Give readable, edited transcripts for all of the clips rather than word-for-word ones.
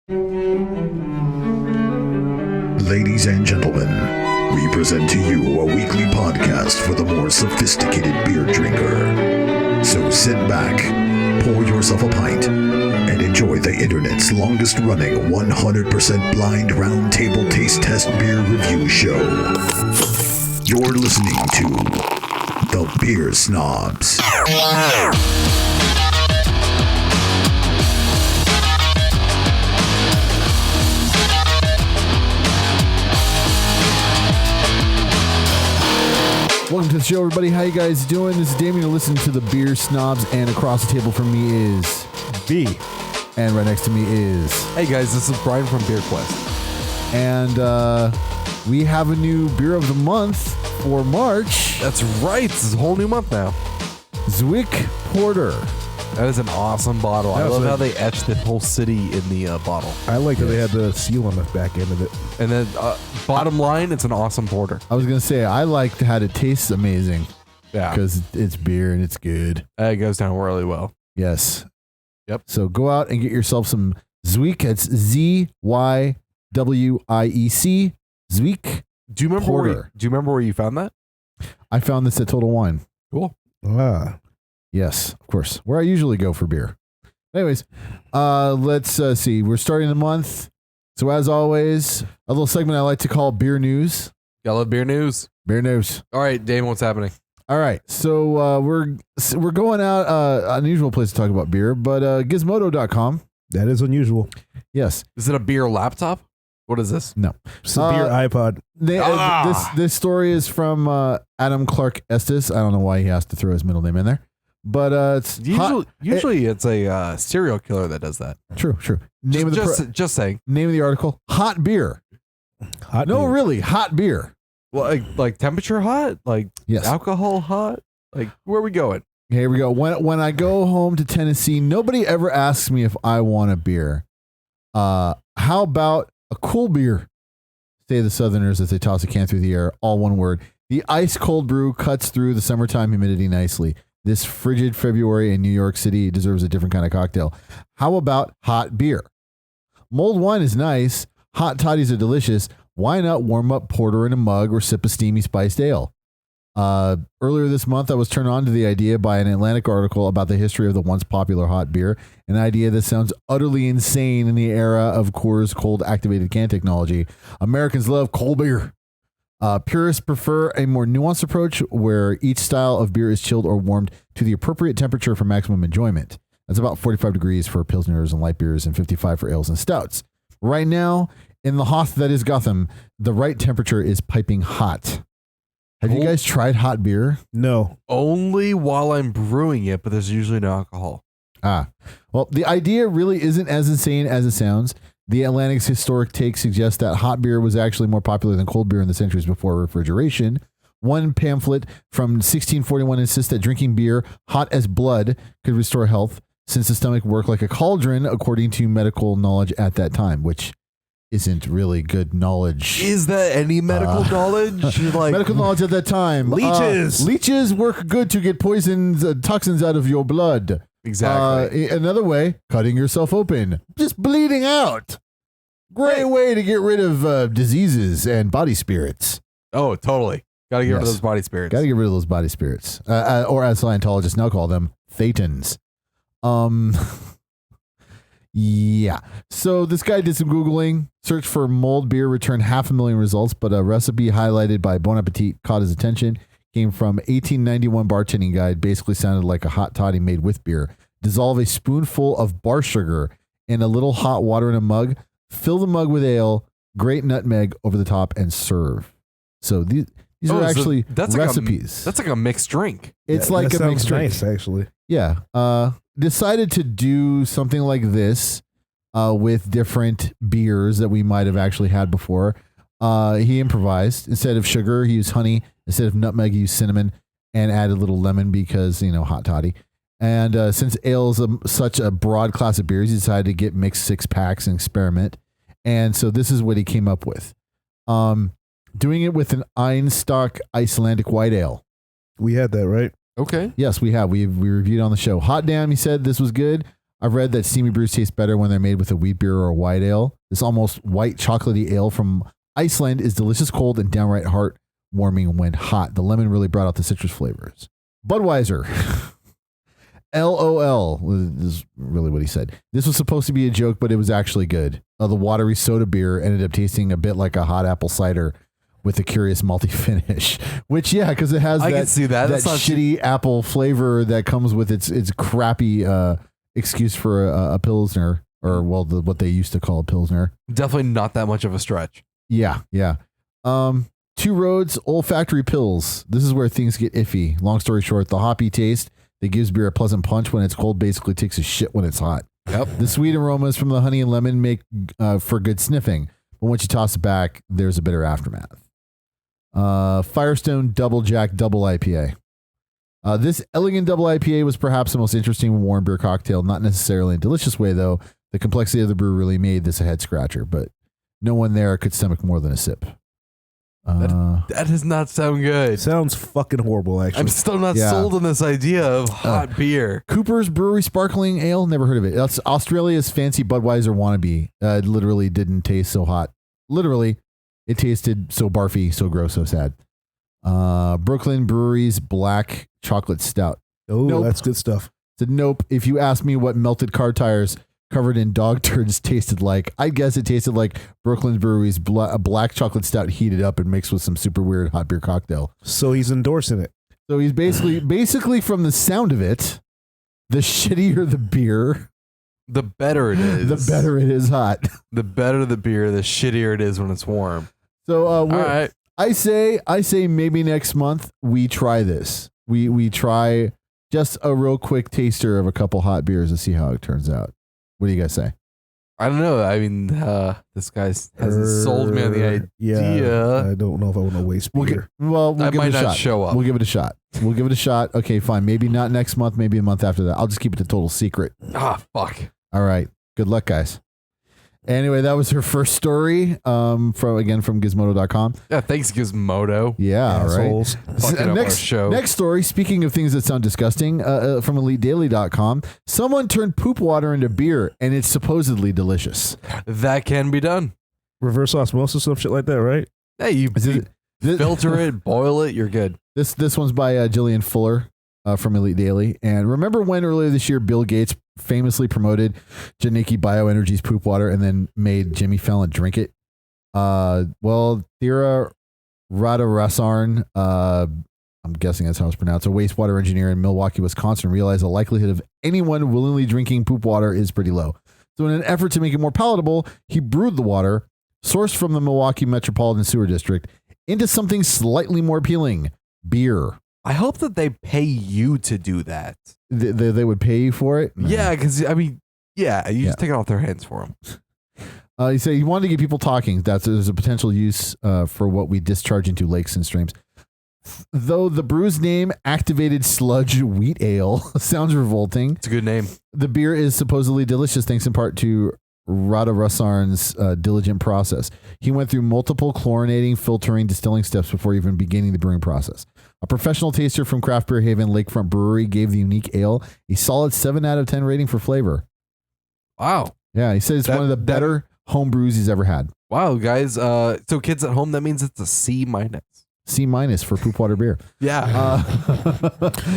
Ladies and gentlemen, we present to you a weekly podcast for the more sophisticated beer drinker. So sit back, pour yourself a pint, and enjoy the internet's longest running 100% blind roundtable taste test beer review show. You're listening to The Beer Snobs. Welcome to the show, everybody. How you guys doing? This is Daemon. You're listening to The Beer Snobs, and across the table from me is B. And right next to me is... Hey guys, this is Brian from Beer Quest. And we have a new beer of the month for March. That's right. This is a whole new month now. Zwick Porter. That is an awesome bottle. I love how they etched the whole city in the bottle. I like that they had the seal on the back end of it. And then bottom line, it's an awesome porter. I was going to say, I liked how it tastes amazing. Yeah. Because it's beer and it's good. It goes down really well. Yes. Yep. So go out and get yourself some Zwick. It's Zwywiec. Zwick. Do you remember where you found that? I found this at Total Wine. Cool. Ah. Yes, of course. Where I usually go for beer. Anyways, let's see. We're starting the month. So as always, a little segment I like to call Beer News. Gotta love beer news. Beer News. All right, Damon, what's happening? All right. So we're going out, unusual place to talk about beer, but gizmodo.com. That is unusual. Yes. Is it a beer laptop? What is this? No. It's a beer iPod. This story is from Adam Clark Estes. I don't know why he has to throw his middle name in there. But it's usually it's a serial killer that does that. True. Just saying. Name of the article: hot beer. Hot beer. Really, hot beer. Well, like temperature hot, like yes. Alcohol hot. Like where are we going? Here we go. When I go home to Tennessee, nobody ever asks me if I want a beer. How about a cool beer? Say the Southerners as they toss a can through the air. All one word. The ice cold brew cuts through the summertime humidity nicely. This frigid February in New York City deserves a different kind of cocktail. How about hot beer? Mulled wine is nice. Hot toddies are delicious. Why not warm up porter in a mug or sip a steamy spiced ale? Earlier this month, I was turned on to the idea by an Atlantic article about the history of the once popular hot beer, an idea that sounds utterly insane in the era of Coors cold activated can technology. Americans love cold beer. Purists prefer a more nuanced approach where each style of beer is chilled or warmed to the appropriate temperature for maximum enjoyment. That's about 45 degrees for pilsners and light beers and 55 for ales and stouts. Right now, in the Hoth that is Gotham, the right temperature is piping hot. Have you guys tried hot beer? No. Only while I'm brewing it, but there's usually no alcohol. Well, the idea really isn't as insane as it sounds. The Atlantic's historic take suggests that hot beer was actually more popular than cold beer in the centuries before refrigeration. One pamphlet from 1641 insists that drinking beer hot as blood could restore health, since the stomach worked like a cauldron, according to medical knowledge at that time, which isn't really good knowledge. Is that any medical knowledge? Like medical knowledge at that time. Leeches work good to get poisons, toxins out of your blood. Exactly. Another way, cutting yourself open, just bleeding out. Great way to get rid of diseases and body spirits. Oh, totally. Got to get rid of those body spirits. Got to get rid of those body spirits. Or as Scientologists now call them, thetans. Yeah. So this guy did some Googling, searched for mulled beer, returned 500,000 results, but a recipe highlighted by Bon Appetit caught his attention. Came from 1891 bartending guide, basically sounded like a hot toddy made with beer. Dissolve a spoonful of bar sugar in a little hot water in a mug, fill the mug with ale, grate nutmeg over the top, and serve. So these are actually recipes. That's like a mixed drink. It's like a mixed drink. Nice, actually. Yeah. Decided to do something like this with different beers that we might have actually had before. He improvised. Instead of sugar, he used honey. Instead of nutmeg, he used cinnamon and added a little lemon because, hot toddy. And since ale is such a broad class of beers, he decided to get mixed 6-packs and experiment. And so this is what he came up with. Doing it with an Einstock Icelandic white ale. We had that, right? Okay. Yes, we have. We reviewed it on the show. Hot damn, he said this was good. I've read that steamy brews taste better when they're made with a wheat beer or a white ale. This almost white chocolatey ale from Iceland is delicious cold and downright heartwarming when hot. The lemon really brought out the citrus flavors. Budweiser. LOL is really what he said. This was supposed to be a joke, but it was actually good. The watery soda beer ended up tasting a bit like a hot apple cider with a curious malty finish. Which, yeah, because it has can see that. That shitty apple flavor that comes with its crappy excuse for a Pilsner, or what they used to call a Pilsner. Definitely not that much of a stretch. Yeah. Two Roads Olfactory Pills. This is where things get iffy. Long story short, the hoppy taste that gives beer a pleasant punch when it's cold basically takes a shit when it's hot. Yep. The sweet aromas from the honey and lemon make for good sniffing, but once you toss it back, there's a bitter aftermath. Firestone Double Jack Double IPA. This elegant double IPA was perhaps the most interesting warm beer cocktail, not necessarily in a delicious way, though. The complexity of the brew really made this a head scratcher, but no one there could stomach more than a sip. That does not sound good. Sounds fucking horrible, actually. I'm still not sold on this idea of hot beer. Cooper's Brewery Sparkling Ale, never heard of it. That's Australia's fancy Budweiser wannabe. It literally didn't taste so hot. Literally, it tasted so barfy, so gross, so sad. Brooklyn Brewery's Black Chocolate Stout. Oh, Nope. that's good stuff. It's a nope. If you ask me what melted car tires covered in dog turds tasted like, I guess it tasted like Brooklyn Brewery's Black Chocolate Stout heated up and mixed with some super weird hot beer cocktail. So he's endorsing it. So he's basically from the sound of it, the shittier the beer, The better it is. the better it is hot. The better the beer, the shittier it is when it's warm. So All right. I say maybe next month we try this. We try just a real quick taster of a couple hot beers to see how it turns out. What do you guys say? I don't know. I mean, this guy hasn't sold me on the idea. Yeah, I don't know if I want to waste beer. We'll I give might it a not shot. show up. We'll give it a shot. Okay, fine. Maybe not next month. Maybe a month after that. I'll just keep it a total secret. Ah, fuck. All right. Good luck, guys. Anyway, that was her first story from Gizmodo.com. Yeah, thanks, Gizmodo. Yeah, all right. Assholes. Fucking up our show. Next story, speaking of things that sound disgusting, from EliteDaily.com, someone turned poop water into beer, and it's supposedly delicious. That can be done. Reverse osmosis, some shit like that, right? Hey, you filter it, boil it, you're good. This one's by Jillian Fuller from Elite Daily. And remember when earlier this year Bill Gates famously promoted Janiki Bioenergy's poop water and then made Jimmy Fallon drink it? Well, Thera Radarasaran, I'm guessing that's how it's pronounced, a wastewater engineer in Milwaukee, Wisconsin, realized the likelihood of anyone willingly drinking poop water is pretty low. So in an effort to make it more palatable, he brewed the water, sourced from the Milwaukee Metropolitan Sewer District, into something slightly more appealing, beer. I hope that they pay you to do that. They would pay you for it? No. Yeah, because, I mean, you just take it off their hands for them. He said he wanted to get people talking. There's a potential use for what we discharge into lakes and streams. Though the brew's name, Activated Sludge Wheat Ale, sounds revolting. It's a good name. The beer is supposedly delicious thanks in part to Radarasaran's diligent process. He went through multiple chlorinating, filtering, distilling steps before even beginning the brewing process. A professional taster from craft beer haven Lakefront Brewery gave the unique ale a solid 7 out of 10 rating for flavor. Wow. Yeah, he says it's one of the better home brews he's ever had. Wow, guys. So kids at home, that means it's a C-. C- for poop water beer. Yeah.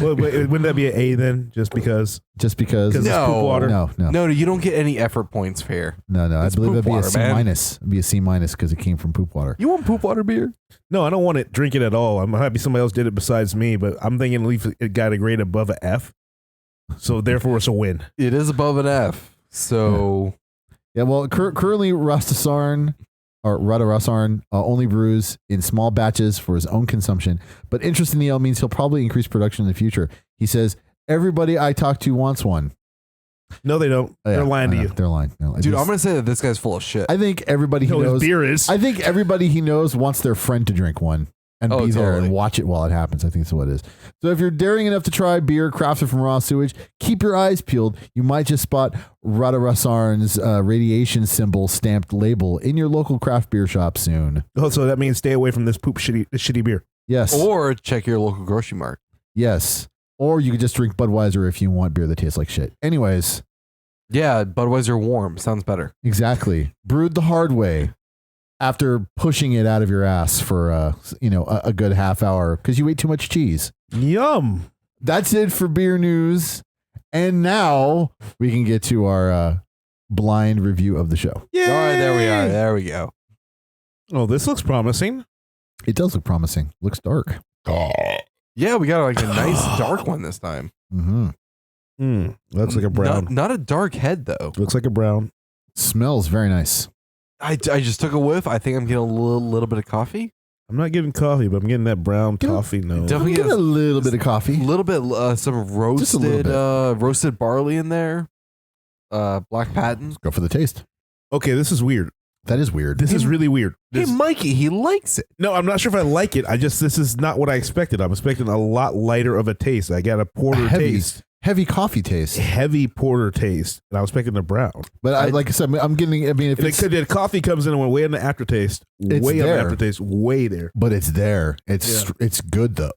Wait, wouldn't that be an A then? Just because? Just because. It's poop water? No, you don't get any effort points fair. No. I It's believe poop it'd be a water, C-. man. It'd be a C- because it came from poop water. You want poop water beer? No, I don't want to drink it at all. I'm happy somebody else did it besides me, but I'm thinking at least it got a grade above an F. So therefore it's a win. It is above an F. So. Yeah, well, currently Radarasaran only brews in small batches for his own consumption, but interest in the ale means he'll probably increase production in the future. He says, everybody I talk to wants one. No, they don't. They're lying to you. They're lying. Dude, I'm going to say that this guy's full of shit. I think everybody he knows. Beer is. I think everybody he knows wants their friend to drink one and be there totally. and watch it while it happens. I think that's what it is. So if you're daring enough to try beer crafted from raw sewage, keep your eyes peeled. You might just spot Radarasaran's radiation symbol stamped label in your local craft beer shop soon. Oh, so that means stay away from this shitty beer. Yes. Or check your local grocery mart. Yes. Or you could just drink Budweiser if you want beer that tastes like shit. Anyways, Yeah, Budweiser warm sounds better. Exactly. Brewed the hard way after pushing it out of your ass for a good half hour because you ate too much cheese. Yum. That's it for beer news. And now we can get to our blind review of the show. Yay! All right, there we are. There we go. Oh, this looks promising. It does look promising. Looks dark. Yeah, we got like a nice dark one this time. Mm-hmm. Looks like a brown. Not a dark head though. Looks like a brown. Smells very nice. I just took a whiff. I think I'm getting a little bit of coffee. I'm not getting coffee, but I'm getting that brown toffee note. Definitely Get a little bit of coffee. A little bit, some roasted roasted barley in there. Black patent. Go for the taste. Okay, this is weird. That is weird. This is really weird. Hey, Mikey, he likes it. No, I'm not sure if I like it. This is not what I expected. I'm expecting a lot lighter of a taste. I got a porter taste. Heavy coffee taste. Heavy porter taste. And I was expecting a brown. But like I said, I'm getting, if the coffee comes in and went way in the aftertaste. Way in the aftertaste. Way there. But it's there. It's good though.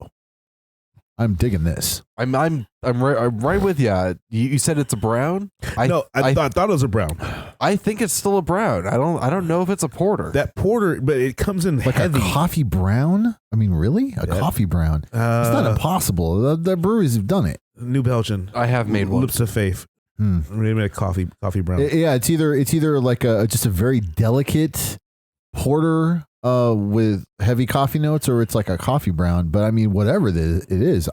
I'm digging this. I'm right with you. You said it's a brown. I thought it was a brown. I think it's still a brown. I don't know if it's a porter. That porter, but it comes in like heavy. A coffee brown. I mean, really, coffee brown. It's not impossible. The breweries have done it. New Belgian. I have made one. Lips of Faith. We made a coffee brown. Yeah, it's either like just a very delicate porter with heavy coffee notes, or it's like a coffee brown. But I mean, whatever it is,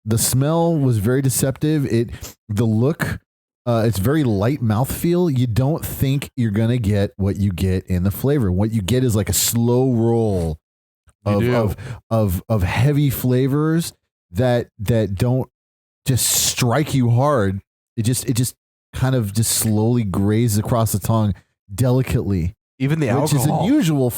the smell was very deceptive. The look, it's very light mouthfeel. You don't think you're gonna get what you get in the flavor. What you get is like a slow roll of heavy flavors that don't just strike you hard. It just kind of just slowly grazes across the tongue delicately. Even the alcohol, which is unusual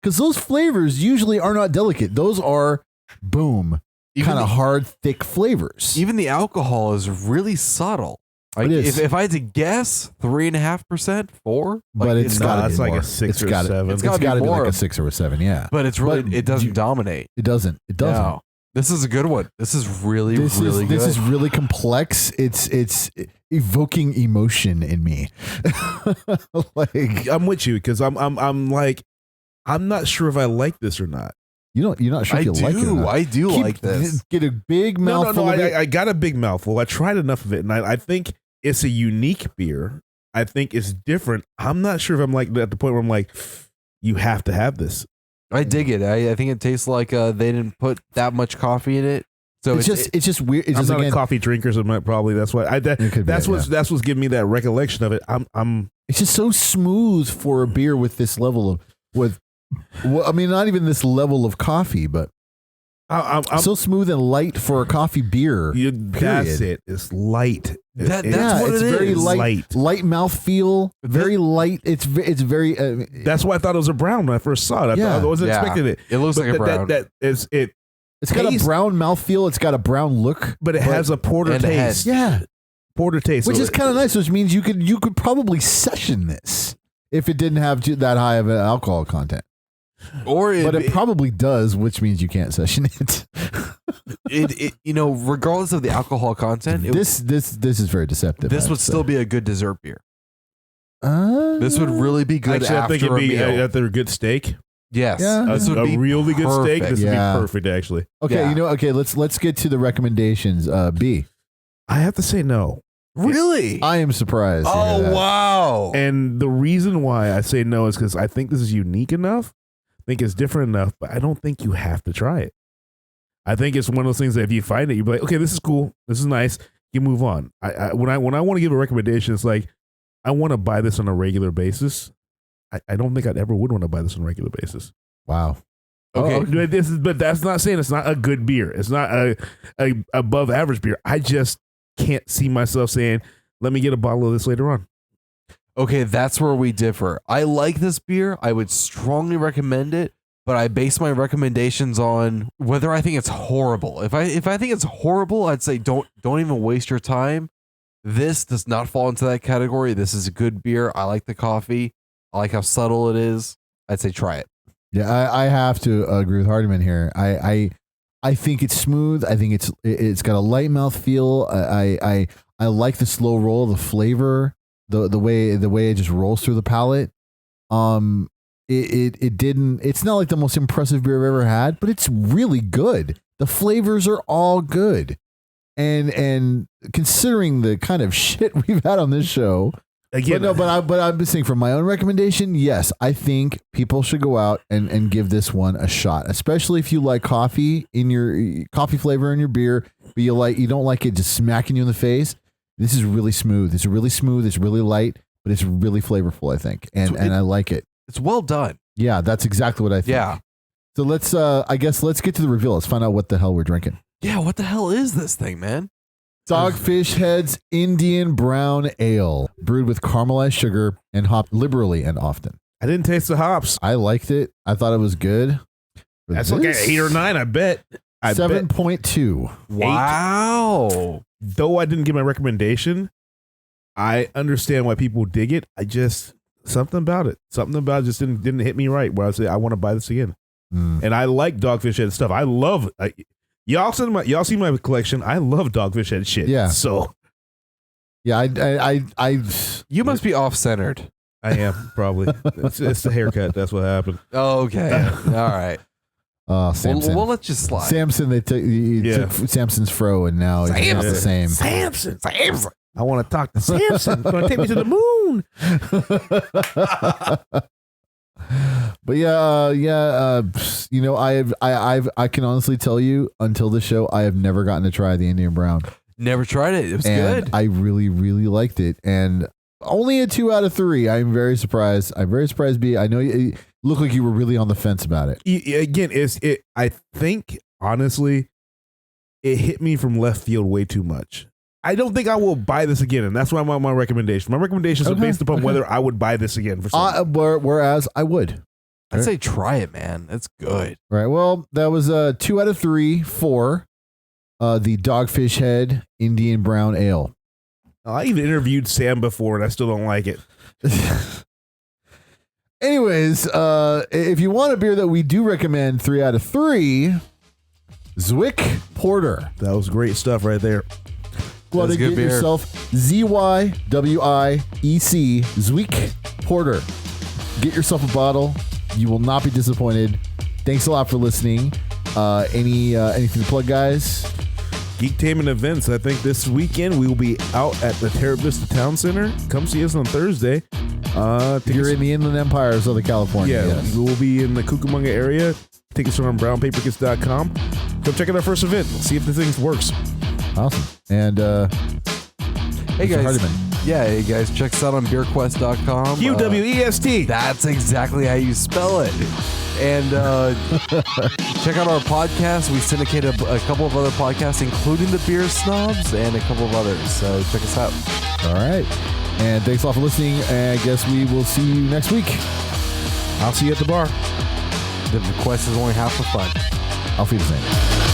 because those flavors usually are not delicate. Those are boom, kind of hard, thick flavors. Even the alcohol is really subtle. Like if I had to guess, 3.5%, 4. But it's got to be like more. A 6 or 7. It's got to be like a 6 or a 7. Yeah, but it doesn't dominate. It doesn't. No. This is a good one. This is really good. This is really complex. It's evoking emotion in me. Like I'm with you because I'm like I'm not sure if I like this or not. You're not sure if you like it or not. I do like this. Get a big mouthful. No. I got a big mouthful. I tried enough of it, and I think it's a unique beer. I think it's different. I'm not sure if I'm like at the point where I'm like, you have to have this. I dig it. I think it tastes like they didn't put that much coffee in it. So it's just weird. It's I'm just, not a coffee drinker, so probably that's why. That's what's giving me that recollection of it. I'm. It's just so smooth for a beer with this level of I mean, not even this level of coffee, but I'm so smooth and light for a coffee beer. That's it. It's light. That's what it's it very is. light mouthfeel. Very light. It's very. That's why I thought it was a brown when I first saw it. I wasn't expecting it. It looks like a brown. It's got a brown mouthfeel. It's got a brown look, but it has a porter taste. Yeah, porter taste, which is kind of nice. Which means you could probably session this if it didn't have that high of an alcohol content. But it probably does, which means you can't session it. Regardless of the alcohol content, this is very deceptive. This would still be a good dessert beer. This would really be good after a meal. After a good steak. Yes, this would be really good steak. This would be perfect, actually. Okay, let's get to the recommendations. B. I have to say no. Really? I am surprised. Oh wow! And the reason why I say no is because I think this is unique enough. I think it's different enough, but I don't think you have to try it. I think it's one of those things that if you find it, you're like, okay, this is cool, this is nice, you move on. When I want to give a recommendation, it's like I want to buy this on a regular basis. I don't think I'd ever would want to buy this on a regular basis. Wow. Okay, but that's not saying it's not a good beer. It's not a above average beer. I just can't see myself saying, let me get a bottle of this later on. Okay, that's where we differ. I like this beer. I would strongly recommend it, but I base my recommendations on whether I think it's horrible. If I think it's horrible, I'd say don't even waste your time. This does not fall into that category. This is a good beer. I like the coffee. I like how subtle it is. I'd say try it. Yeah, I have to agree with Hardiman here. I think it's smooth. I think it's got a light mouth feel. I like the slow roll, the flavor. the way it just rolls through the palate. It didn't. It's not like the most impressive beer I've ever had, but it's really good. The flavors are all good, and considering the kind of shit we've had on this show. Again, but I'm just saying from my own recommendation, yes, I think people should go out and give this one a shot, especially if you like coffee flavor in your beer, but you don't like it just smacking you in the face. This is really smooth. It's really smooth. It's really light, but it's really flavorful, I think, and I like it. It's well done. Yeah, that's exactly what I think. Yeah. So let's get to the reveal. Let's find out what the hell we're drinking. Yeah, what the hell is this thing, man? Dogfish Head's Indian Brown Ale, brewed with caramelized sugar and hopped liberally and often. I didn't taste the hops. I liked it. I thought it was good. That's like an 8 or 9, I bet. 7.2. Wow. Though I didn't get my recommendation, I understand why people dig it. Something about it just didn't hit me right where I say I want to buy this again. And I like Dogfish Head stuff. I love y'all see my collection. I love Dogfish Head shit. Yeah. So yeah, I You must be off-centered. I am probably. It's the haircut. That's what happened. Oh, okay. All right. Samson. We'll let you slide. Samson, they took Samson's fro, and now it's not the same. Samson. I want to talk to Samson. Going to take me to the moon. But I can honestly tell you, until the show, I have never gotten to try the Indian Brown. Never tried it. It was good. I really, really liked it, and only a 2 out of 3. I'm very surprised. B. I know you look like you were really on the fence about it. Again, I think honestly, it hit me from left field way too much. I don't think I will buy this again, and that's why I'm on my recommendation. My recommendations are based upon whether I would buy this again for something. Whereas I would. I'd say try it, man. It's good. Right. Well, that was 2 out of 3 for the Dogfish Head Indian Brown Ale. I even interviewed Sam before, and I still don't like it. Anyways, if you want a beer that we do recommend 3 out of 3, Zwick Porter. That was great stuff right there. Go out and get yourself ZYWIEC Zwick Porter. Get yourself a bottle. You will not be disappointed. Thanks a lot for listening. Anything to plug, guys? Geektainment events. I think this weekend we will be out at the Terra Vista Town Center. Come see us on Thursday. If you're in the Inland Empire of Southern California. Yeah, yes. we will be in the Cucamonga area. Tickets are on brownpaperkits.com. Come check out our first event. See if the thing works. Awesome. And hey guys, Hardiman. Yeah, hey guys, check us out on beerquest.com. QWEST. That's exactly how you spell it. And check out our podcast. We syndicate a couple of other podcasts, including the Beer Snobs and a couple of others. So check us out. All right. And thanks a lot for listening. And I guess we will see you next week. I'll see you at the bar. The quest is only half the fun. I'll feel the same.